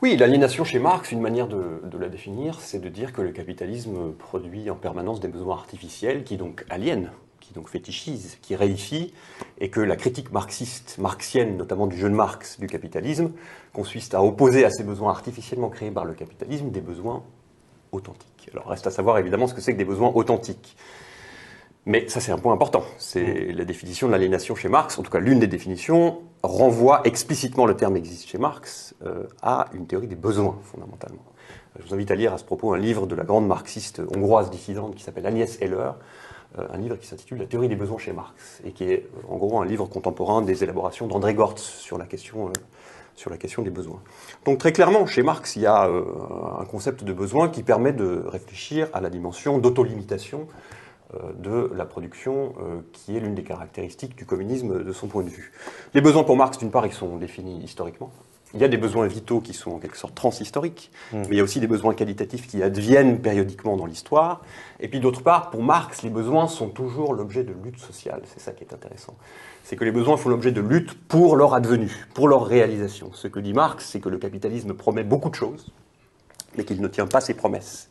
Oui, l'aliénation chez Marx, une manière de la définir, c'est de dire que le capitalisme produit en permanence des besoins artificiels qui donc aliènent, qui donc fétichisent, qui réifient, et que la critique marxiste, marxienne, notamment du jeune Marx du capitalisme, consiste à opposer à ces besoins artificiellement créés par le capitalisme des besoins authentiques. Alors reste à savoir évidemment ce que c'est que des besoins authentiques. Mais ça, c'est un point important. C'est la définition de l'aliénation chez Marx, en tout cas l'une des définitions, renvoie explicitement, le terme existe chez Marx, à une théorie des besoins, fondamentalement. Je vous invite à lire à ce propos un livre de la grande marxiste hongroise dissidente qui s'appelle Agnès Heller, un livre qui s'intitule La théorie des besoins chez Marx, et qui est en gros un livre contemporain des élaborations d'André Gortz sur la question des besoins. Donc très clairement, chez Marx, il y a un concept de besoin qui permet de réfléchir à la dimension d'autolimitation de la production, qui est l'une des caractéristiques du communisme de son point de vue. Les besoins pour Marx, d'une part, ils sont définis historiquement. Il y a des besoins vitaux qui sont en quelque sorte transhistoriques, mais il y a aussi des besoins qualitatifs qui adviennent périodiquement dans l'histoire. Et puis d'autre part, pour Marx, les besoins sont toujours l'objet de lutte sociale. C'est ça qui est intéressant. C'est que les besoins font l'objet de lutte pour leur advenu, pour leur réalisation. Ce que dit Marx, c'est que le capitalisme promet beaucoup de choses, mais qu'il ne tient pas ses promesses.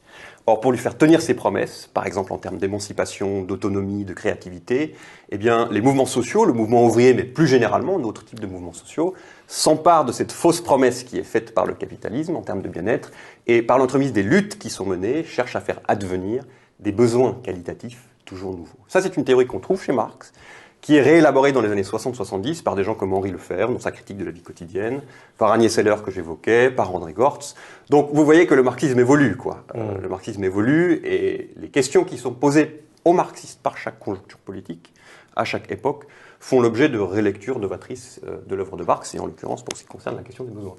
Or, pour lui faire tenir ses promesses, par exemple en termes d'émancipation, d'autonomie, de créativité, eh bien, les mouvements sociaux, le mouvement ouvrier, mais plus généralement, d'autres types de mouvements sociaux, s'emparent de cette fausse promesse qui est faite par le capitalisme en termes de bien-être, et par l'entremise des luttes qui sont menées, cherchent à faire advenir des besoins qualitatifs toujours nouveaux. Ça, c'est une théorie qu'on trouve chez Marx, qui est réélaboré dans les années 60-70 par des gens comme Henri Lefebvre, dans sa critique de la vie quotidienne, par Agnès Heller que j'évoquais, par André Gortz. Donc vous voyez que le marxisme évolue, quoi. Le marxisme évolue, et les questions qui sont posées aux marxistes par chaque conjoncture politique, à chaque époque, font l'objet de relectures novatrices de l'œuvre de Marx, et en l'occurrence pour ce qui concerne la question des besoins.